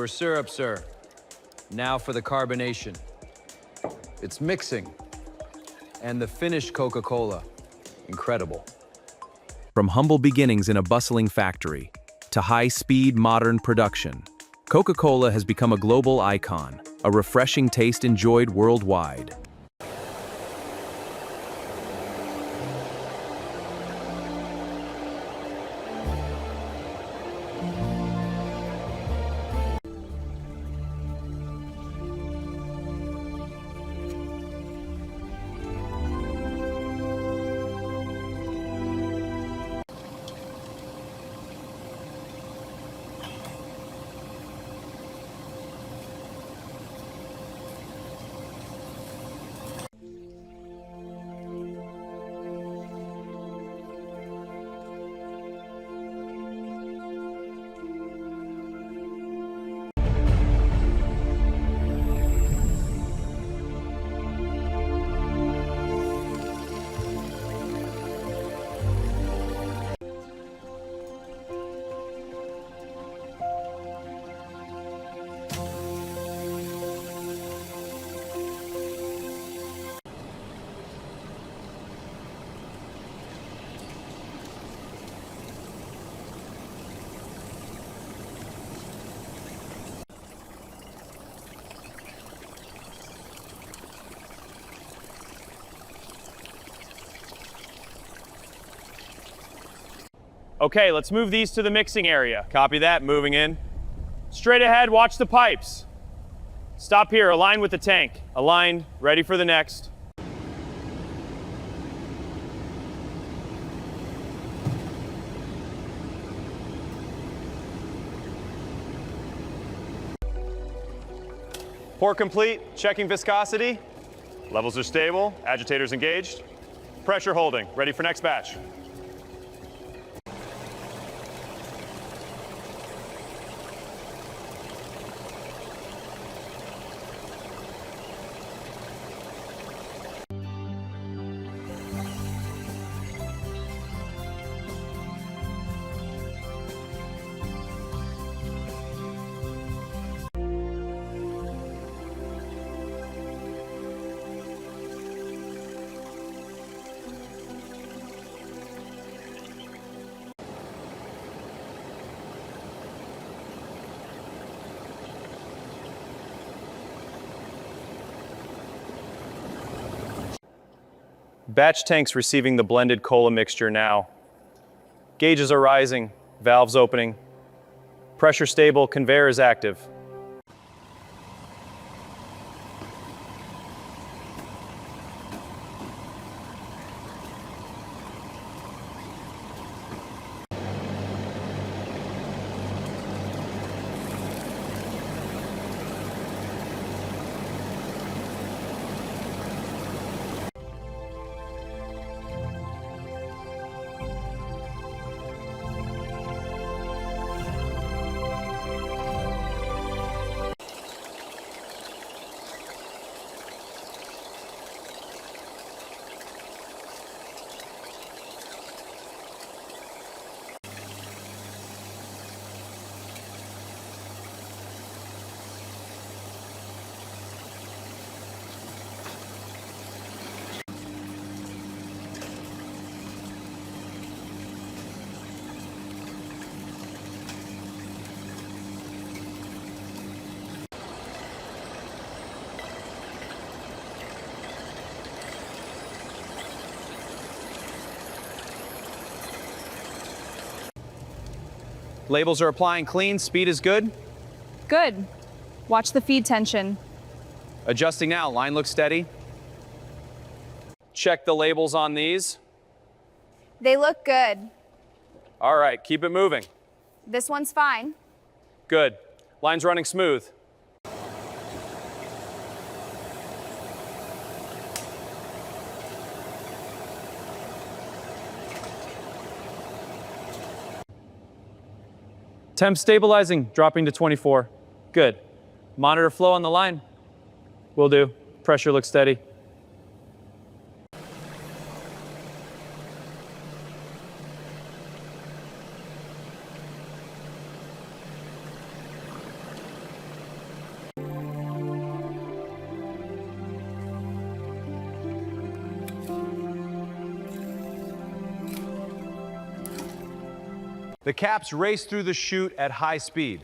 Your syrup, sir. Now for the carbonation. It's mixing. And the finished Coca-Cola. Incredible. From humble beginnings in a bustling factory to high-speed modern production, Coca-Cola has become a global icon, a refreshing taste enjoyed worldwide. Okay, let's move these to the mixing area. Copy that, moving in. Straight ahead, watch the pipes. Stop here, align with the tank. Aligned, ready for the next. Pour complete, checking viscosity. Levels are stable, agitators engaged. Pressure holding, ready for next batch. Batch tanks receiving the blended cola mixture now. Gauges are rising, valves opening. Pressure stable, conveyor is active. Labels are applying clean, speed is good. Good. Watch the feed tension. Adjusting now, line looks steady. Check the labels on these. They look good. All right, keep it moving. This one's fine. Good. Line's running smooth. Temp stabilizing, dropping to 24. Good. Monitor flow on the line. Will do. Pressure looks steady. The caps race through the chute at high speed.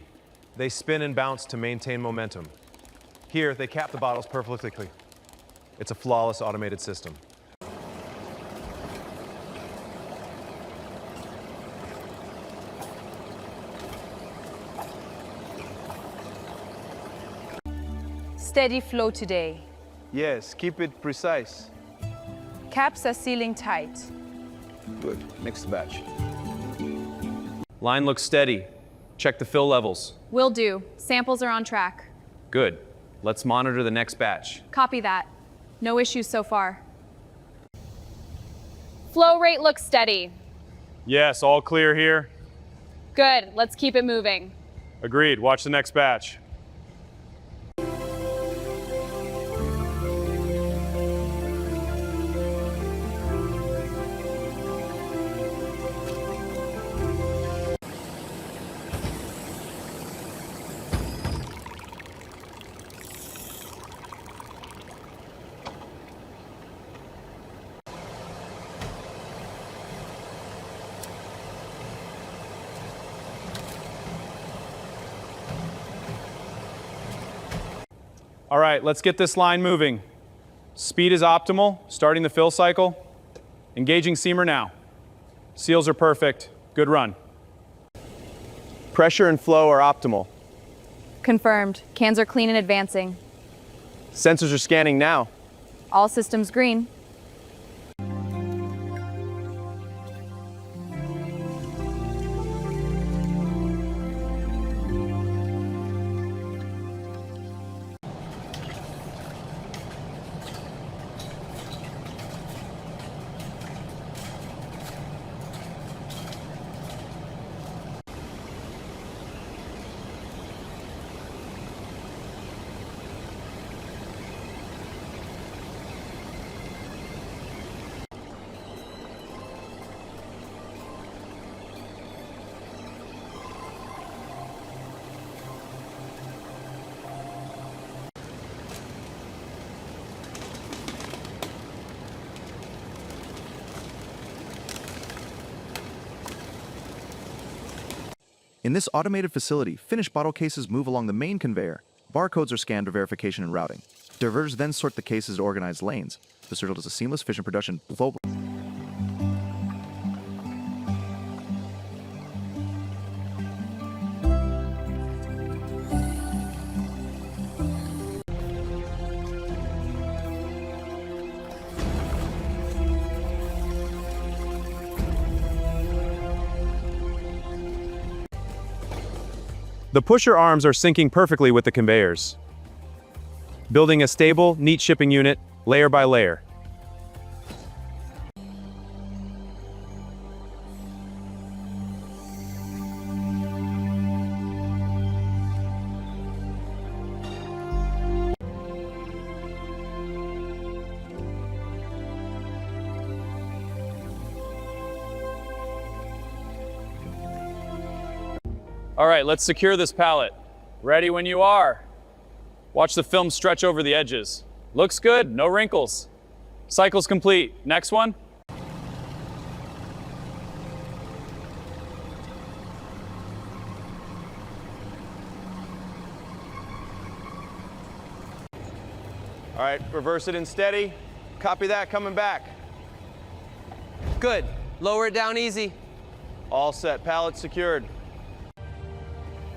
They spin and bounce to maintain momentum. Here, they cap the bottles perfectly. It's a flawless automated system. Steady flow today. Yes, keep it precise. Caps are sealing tight. Good. Next batch. Line looks steady. Check the fill levels. Will do. Samples are on track. Good. Let's monitor the next batch. Copy that. No issues so far. Flow rate looks steady. Yes, all clear here. Good. Let's keep it moving. Agreed. Watch the next batch. All right, let's get this line moving. Speed is optimal, starting the fill cycle. Engaging seamer now. Seals are perfect. Good run. Pressure and flow are optimal. Confirmed. Cans are clean and advancing. Sensors are scanning now. All systems green. In this automated facility, finished bottle cases move along the main conveyor. Barcodes are scanned for verification and routing. Diverters then sort the cases to organized lanes. This result is a seamless, efficient production flow. The pusher arms are syncing perfectly with the conveyors, building a stable, neat shipping unit, layer by layer. All right, let's secure this pallet. Ready when you are. Watch the film stretch over the edges. Looks good, no wrinkles. Cycle's complete. Next one. All right, reverse it and steady. Copy that, coming back. Good. Lower it down easy. All set, pallet secured.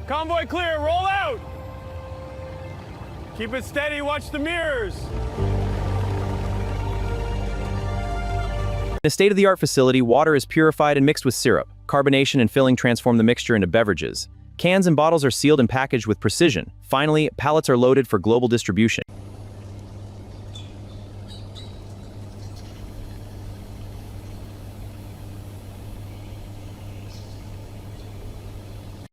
Convoy clear, roll out! Keep it steady, watch the mirrors. In a state-of-the-art facility, water is purified and mixed with syrup. Carbonation and filling transform the mixture into beverages. Cans and bottles are sealed and packaged with precision. Finally, pallets are loaded for global distribution.